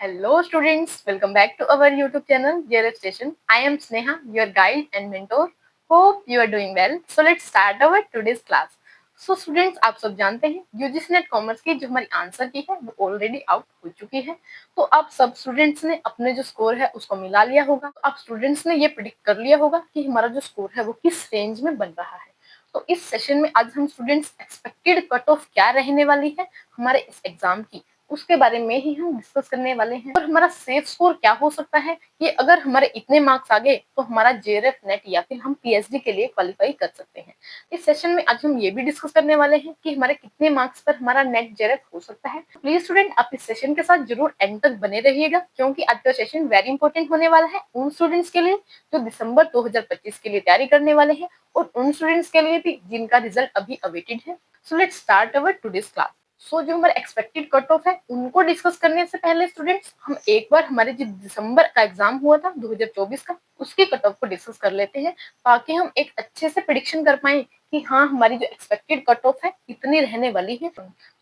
Hello students, welcome back to our YouTube channel JRF Station. I am Sneha, your guide and mentor. Hope you are doing well. So let's start our today's class. So students, आप सब जानते हैं UGC net commerce की जो हमारी answer की है वो ऑलरेडी आउट हो चुकी है। तो आप सब स्टूडेंट्स ने अपने जो स्कोर है उसको मिला लिया होगा। तो आप स्टूडेंट्स ने ये प्रिडिक्ट कर लिया होगा कि हमारा जो स्कोर है वो किस रेंज में बन रहा है। तो इस सेशन में आज हम स्टूडेंट्स एक्सपेक्टेड कट ऑफ क्या रहने वाली है हमारे इस एग्जाम की, उसके बारे में ही हम डिस्कस करने वाले हैं। और हमारा सेफ स्कोर क्या हो सकता है कि अगर हमारे इतने मार्क्स आ गए तो हमारा जेआरएफ नेट या फिर हम पीएचडी के लिए क्वालिफाई कर सकते हैं। इस सेशन में आज हम ये भी डिस्कस करने वाले हैं कि हमारे कितने मार्क्स पर हमारा नेट जेआरएफ हो सकता है। प्लीज स्टूडेंट, आप इस सेशन के साथ जरूर एंड तक बने रहिएगा, क्योंकि आज का सेशन वेरी इंपॉर्टेंट होने वाला है उन स्टूडेंट्स के लिए जो दिसंबर 2025 के लिए तैयारी करने वाले हैं और उन स्टूडेंट्स के लिए भी जिनका रिजल्ट अभी अवेटेड है। So let's start our today's class. जो हमारे एक्सपेक्टेड कट ऑफ है उनको डिस्कस करने से पहले स्टूडेंट्स हम एक बार हमारे जो दिसंबर का एग्जाम हुआ था 2024 का उसकी कट ऑफ को डिस्कस कर लेते हैं, ताकि हम एक अच्छे से प्रिडिक्शन कर पाए कि हाँ हमारी जो एक्सपेक्टेड कट ऑफ है कितनी रहने वाली है।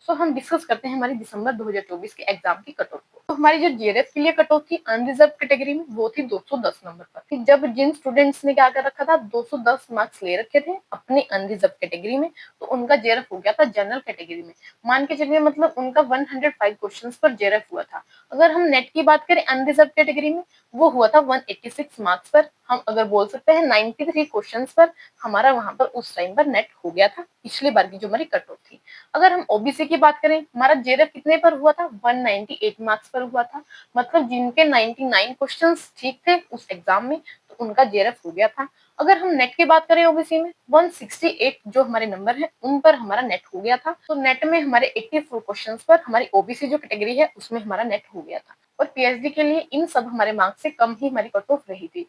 हम डिस्कस करते हैं हमारी दिसंबर 2024 के एग्जाम की कट ऑफ को। तो हमारी जो जेआरएफ के लिए कट ऑफ थी अनरिजर्व कैटेगरी में वो थी 210 नंबर पर। जब जिन स्टूडेंट्स ने क्या कर रखा था 210 मार्क्स ले रखे थे अपनी अनरिजर्व कैटेगरी में, तो उनका जेआरएफ हो गया था जनरल कैटेगरी में। मान के चलिए मतलब उनका 105 क्वेश्चंस पर जेआरएफ हुआ था। अगर हम नेट की बात करें अनरिजर्व कैटेगरी में वो हुआ था 186 मार्क्स पर। हम अगर बोल सकते हैं 93 क्वेश्चंस पर हमारा वहां पर उस टाइम पर नेट हो गया था, पिछली बार की जो हमारी कट ऑफ थी। अगर हम ओबीसी की बात करें हमारा जेआरएफ कितने पर हुआ था 198 मार्क्स पर हुआ था। मतलब जिनके 99 क्वेश्चंस ठीक थे उस एग्जाम में तो उनका जेआरएफ हो गया था। अगर हम नेट की बात करें ओबीसी में 168 जो हमारे नंबर है उन पर हमारा नेट हो गया था। तो नेट में हमारे 84 क्वेश्चंस पर हमारी ओबीसी जो कैटेगरी है उसमें हमारा नेट हो गया था। और पीएचडी के लिए इन सब हमारे मार्क्स से कम ही हमारी कट ऑफ रही थी।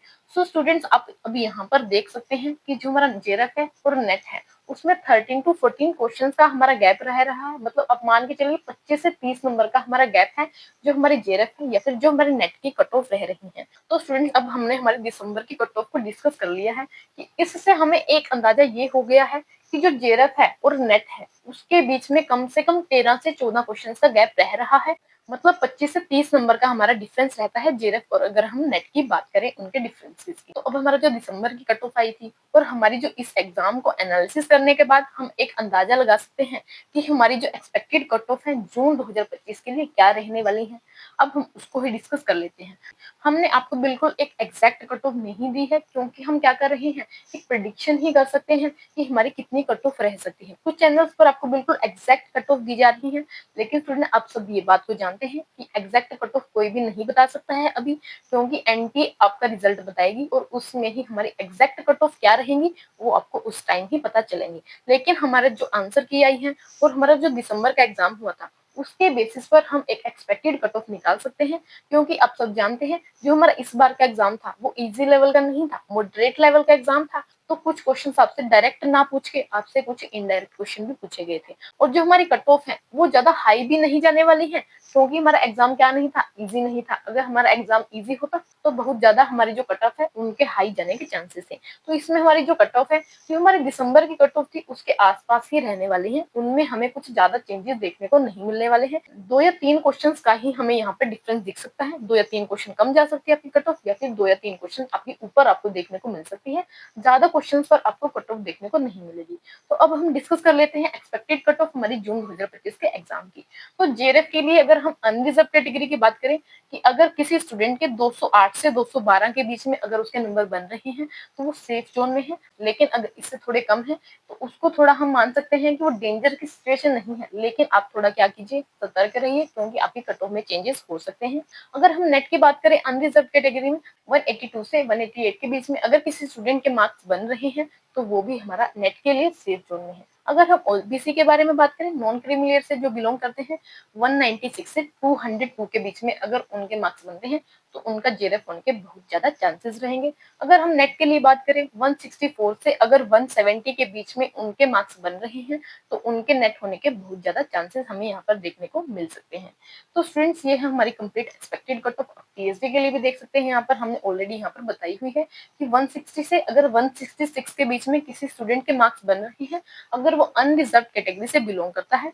स्टूडेंट्स आप अभी यहाँ पर देख सकते हैं कि जो हमारा जेआरएफ है और नेट है उसमें 13 टू 14 क्वेश्चंस का हमारा गैप रह रहा है। मतलब आप मान के चलिए 25 से 30 नंबर का हमारा गैप है जो हमारे जेआरएफ है या फिर जो हमारे नेट की कट ऑफ रह रही है। तो स्टूडेंट्स अब हमने हमारे दिसंबर की कट ऑफ को डिस्कस कर लिया है कि इससे हमें एक अंदाजा ये हो गया है कि जो जेआरएफ है और नेट है उसके बीच में कम से कम 13 से 14 क्वेश्चंस का गैप रह रहा है। मतलब 25 से 30 नंबर का हमारा डिफरेंस रहता है जेआरएफ और अगर हम नेट की बात करें उनके डिफरेंसेस की। तो अब हमारा जो दिसंबर की कट ऑफ आई थी और हमारी जो इस एग्जाम को एनालिसिस करने के बाद हम एक अंदाजा लगा सकते हैं कि हमारी जो एक्सपेक्टेड कट ऑफ है जून 2025 के लिए क्या रहने वाली है। अब हम उसको ही डिस्कस कर लेते हैं। हमने आपको बिल्कुल एक एग्जैक्ट कट ऑफ नहीं दी है, क्योंकि हम क्या कर रहे हैं एक प्रिडिक्शन ही कर सकते हैं कि हमारी कितनी कट ऑफ रह सकती है। कुछ चैनल्स पर आपको बिल्कुल एग्जैक्ट कट ऑफ दी जा रही है, लेकिन स्टूडेंट आप सब ये बात को जानते हैं कि एग्जैक्ट कट ऑफ कोई भी नहीं बता सकता है अभी, क्योंकि एनटीए आपका रिजल्ट बताएगी और उसमें ही हमारी एग्जैक्ट कट ऑफ क्या रहेंगी वो आपको उस टाइम ही पता चलेंगी। लेकिन हमारे जो आंसर की आई है और हमारा जो दिसंबर का एग्जाम हुआ था उसके बेसिस पर हम एक एक्सपेक्टेड कट ऑफ निकाल सकते हैं, क्योंकि आप सब जानते हैं जो हमारा इस बार का एग्जाम था वो इजी लेवल का नहीं था, मॉडरेट लेवल का एग्जाम था। तो कुछ क्वेश्चंस आपसे डायरेक्ट ना पूछ के आपसे कुछ इनडायरेक्ट क्वेश्चन भी पूछे गए थे। और जो हमारी कट ऑफ है वो ज्यादा हाई भी नहीं जाने वाली है, क्योंकि हमारा एग्जाम क्या नहीं था इजी नहीं था। अगर हमारा एग्जाम इजी होता तो बहुत ज्यादा हमारी जो कट ऑफ है उनके हाई जाने के चांसेस है। तो इसमें हमारी जो कट ऑफ है जो हमारे दिसंबर की कट ऑफ थी उसके आसपास ही रहने वाली है, उनमें हमें कुछ ज्यादा चेंजेस देखने को नहीं मिलने वाले हैं। 2 या 3 क्वेश्चन का ही हमें यहाँ पे डिफरेंस दिख सकता है। 2 या 3 क्वेश्चन कम जा सकती है आपकी कट ऑफ या फिर 2 या 3 क्वेश्चन आपकी ऊपर आपको देखने को मिल सकती है। ज्यादा क्वेश्चंस पर आपको कट ऑफ देखने को नहीं मिलेगी। तो अब हम डिस्कस कर लेते हैं एक्सपेक्टेड कट ऑफ हमारी जून 2025 के एग्जाम की। तो जेआरएफ के लिए अगर हम अनरिजर्व कैटेगरी की बात करें कि अगर किसी स्टूडेंट के 208 से 212 के बीच में अगर उसके नंबर बन रहे हैं तो वो सेफ जोन में है। लेकिन अगर इससे थोड़े कम है तो उसको थोड़ा हम मान सकते हैं कि वो डेंजर की सिचुएशन नहीं है, लेकिन आप थोड़ा क्या कीजिए सतर्क रहिए, क्योंकि आपकी कट ऑफ में चेंजेस हो सकते हैं। अगर हम नेट की बात करें अनरिजर्व कैटेगरी में 182 से 188 के बीच में अगर किसी स्टूडेंट के मार्क्स बन रहे हैं तो वो भी हमारा नेट के लिए सेफ जोन में है। अगर हम ओबीसी के बारे में बात करें नॉन क्रीमी से जो बिलोंग करते हैं 196 से 202 के बीच में अगर उनके मार्क्स बनते हैं तो उनका जेआरएफ होने के बहुत ज्यादा चांसेस रहेंगे। अगर हम नेट के लिए बात करें 164 से अगर 170 के बीच में उनके मार्क्स बन रहे हैं तो उनके नेट होने के बहुत ज्यादा चांसेस हमें यहाँ पर देखने को मिल सकते हैं। तो स्टूडेंट्स ये है हमारी complete expected cut off. PhD के लिए भी देख सकते हैं यहाँ पर हमने ऑलरेडी यहाँ पर बताई हुई है कि 160 से अगर 166 के बीच में किसी स्टूडेंट के मार्क्स बन रहे हैं, अगर वो अनरिजर्व कैटेगरी से बिलोंग करता है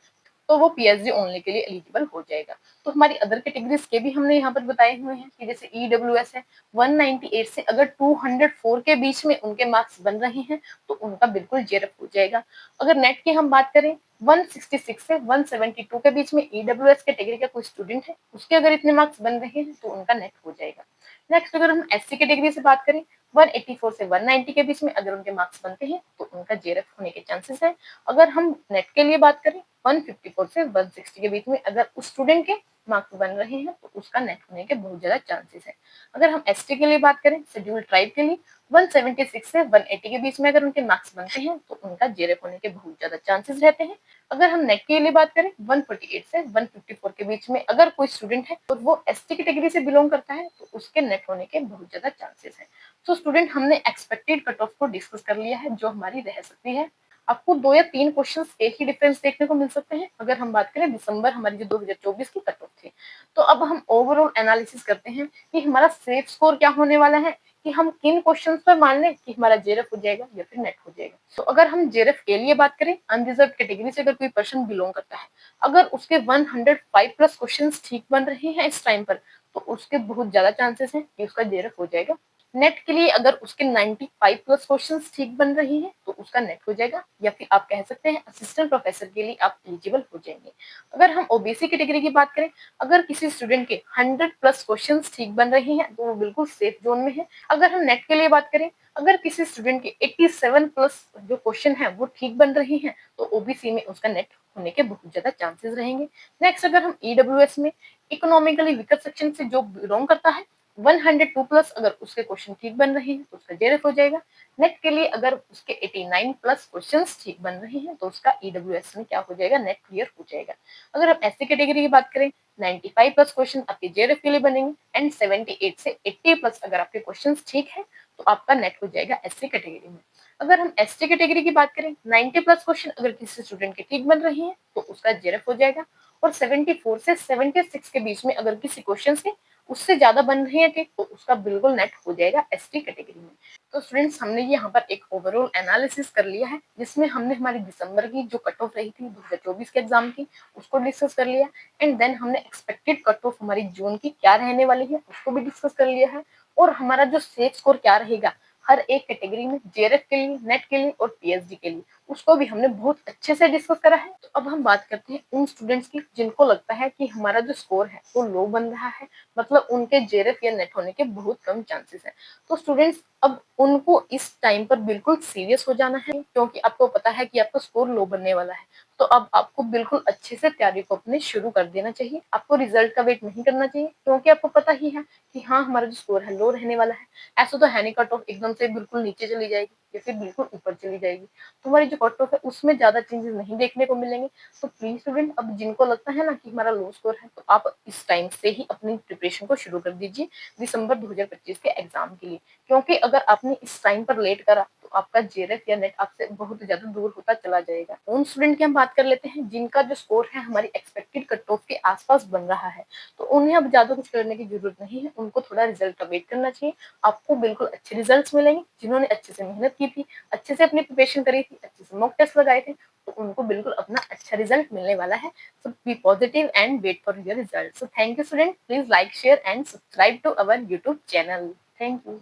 तो वो पीएचडी ओनली के लिए एलिजिबल हो जाएगा। तो हमारी अदर कैटेगरीज के भी हमने यहाँ पर बताए हुए हैं कि जैसे ईडब्ल्यूएस है, 198 से अगर 204 के बीच में उनके मार्क्स बन रहे हैं तो उनका बिल्कुल जेआरएफ हो जाएगा। अगर नेट की हम बात करें 166 से 172 के बीच में ईडब्ल्यूएस कैटेगरी का कोई स्टूडेंट है, उसके अगर इतने मार्क्स बन रहे हैं तो उनका नेट हो जाएगा। नेक्स्ट अगर हम एससी कैटेगरी से बात करें 184 से 190 के बीच में अगर उनके मार्क्स बनते हैं तो उनका जेआरएफ होने के चांसेस है। अगर हम नेट के लिए बात करें 154 से 160 के बीच में अगर उस स्टूडेंट के मार्क्स बन रहे हैं तो उसका नेट होने के बहुत ज्यादा चांसेस है। अगर हम एसटी के लिए बात करें, शेड्यूल्ड ट्राइब के लिए 176 से 180 के बीच में अगर उनके मार्क्स बनते हैं तो उनका जेआरएफ होने के बहुत ज्यादा चांसेस रहते हैं। अगर हम नेट के लिए बात करें 148 से 154 के बीच में अगर कोई स्टूडेंट है और वो एसटी कैटेगरी से बिलोंग करता है तो उसके नेट होने के बहुत ज्यादा चांसेस है। तो स्टूडेंट हमने एक्सपेक्टेड कट ऑफ को डिस्कस कर लिया है जो हमारी रह सकती है। आपको 2 या 3 क्वेश्चंस एक ही डिफरेंस देखने को मिल सकते हैं अगर हम बात करें दिसंबर हमारी जो 2024 की कट ऑफ थी। तो अब हम ओवरऑल एनालिसिस करते हैं कि हमारा सेफ स्कोर क्या होने वाला है, कि हम किन क्वेश्चंस पर मान लें कि हमारा जेआरएफ हो जाएगा या फिर नेट हो जाएगा। तो अगर हम जेआरएफ के लिए बात करें, अनरिजर्व कैटेगरी से अगर कोई पर्सन बिलोंग करता है, अगर उसके 105 प्लस क्वेश्चंस ठीक बन रहे हैं इस टाइम पर तो उसके बहुत ज्यादा चांसेस हैं कि उसका जेआरएफ हो जाएगा। नेट के लिए अगर उसके 95 प्लस क्वेश्चंस ठीक बन रही हैं तो उसका नेट हो जाएगा, या फिर आप कह सकते हैं असिस्टेंट प्रोफेसर के लिए आप एलिजिबल हो जाएंगे। अगर हम ओबीसी कैटेगरी की बात करें, अगर किसी स्टूडेंट के 100 प्लस क्वेश्चंस ठीक बन रहे हैं तो वो बिल्कुल सेफ जोन में है। अगर हम नेट के लिए बात करें, अगर किसी स्टूडेंट के 87 प्लस जो क्वेश्चन है वो ठीक बन रहे हैं तो ओबीसी में उसका नेट होने के बहुत ज्यादा चांसेस रहेंगे। नेक्स्ट अगर हम ईडब्ल्यूएस में इकोनॉमिकली वीकर सेक्शन से जो बिलोंग करता है, 102 प्लस अगर उसके क्वेश्चन ठीक बन रहे हैं तो उसका जेआरएफ हो जाएगा। नेट के लिए अगर उसके 89 प्लस क्वेश्चंस ठीक बन रहे हैं तो उसका ईडब्ल्यूएस में क्या हो जाएगा, नेट क्लियर हो जाएगा। अगर हम एससी कैटेगरी की बात करें, 95 प्लस क्वेश्चन आपके जेआरएफ के लिए बनेंगे एंड 78 से 80 प्लस अगर आपके क्वेश्चंस ठीक है तो आपका नेट हो जाएगा एससी कैटेगरी में। अगर हम एसटी कैटेगरी की बात करें, 90 प्लस क्वेश्चन अगर किसी स्टूडेंट के ठीक बन रहे हैं तो उसका जेआरएफ हो जाएगा। और 74 से 76 के बीच में अगर किसी क्वेश्चन से उससे ज्यादा बन रही है ठीक तो उसका बिल्कुल नेट हो जाएगा एसटी कैटेगरी में। तो स्टूडेंट्स हमने यहाँ पर एक ओवरऑल एनालिसिस कर लिया है जिसमें हमने हमारी दिसंबर की जो कट ऑफ रही थी 2024 के एग्जाम की उसको डिस्कस कर लिया एंड देन हमने एक्सपेक्टेड कट ऑफ हमारी जून की क्या रहने वाली है उसको भी डिस्कस कर लिया है। और हमारा जो सेफ स्कोर क्या रहेगा हर एक कैटेगरी में, जेआरएफ के लिए, नेट के लिए और पीएचडी के लिए, उसको भी हमने बहुत अच्छे से डिस्कस करा है। तो अब हम बात करते हैं उन स्टूडेंट्स की जिनको लगता है कि हमारा जो स्कोर है वो लो बन रहा है, मतलब उनके जेआरएफ या नेट होने के बहुत कम चांसेस हैं। तो स्टूडेंट्स अब उनको इस टाइम पर बिल्कुल सीरियस हो जाना है क्योंकि आपको पता है कि आपका स्कोर लो बनने वाला है। तो अब आपको बिल्कुल अच्छे से तैयारी को अपने शुरू कर देना चाहिए। आपको रिजल्ट का वेट नहीं करना चाहिए क्योंकि आपको पता ही है कि हाँ हमारा जो स्कोर है लो रहने वाला है। ऐसा तो है नहीं कट ऑफ एकदम से बिल्कुल नीचे चली जाएगी या फिर बिल्कुल ऊपर चली जाएगी। तो हमारी जो कट ऑफ है उसमें ज्यादा चेंजेस नहीं देखने को मिलेंगे। तो प्लीज स्टूडेंट अब जिनको लगता है ना कि हमारा लो स्कोर है तो आप इस टाइम से ही अपनी प्रिपरेशन को शुरू कर दीजिए दिसंबर 2025 के एग्जाम के लिए। क्योंकि अगर आपने इस टाइम पर लेट करा तो आपका जेआरएफ या नेट आपसे बहुत ज्यादा दूर होता चला जाएगा। उन स्टूडेंट की हम बात कर लेते हैं जिनका जो स्कोर है हमारी एक्सपेक्टेड कट ऑफ के आसपास बन रहा है। तो उन्हें अब ज्यादा कुछ करने की जरूरत नहीं है, उनको थोड़ा रिजल्ट का वेट करना चाहिए। आपको बिल्कुल अच्छे रिजल्ट्स मिलेंगे। जिन्होंने अच्छे से मेहनत की थी, अच्छे से अपनी प्रिपरेशन करी थी, अच्छे से मॉक टेस्ट लगाए थे तो उनको बिल्कुल अपना अच्छा रिजल्ट मिलने वाला है। So be positive and wait for your results. So thank you student. Please like, share and subscribe to our YouTube channel. Thank you.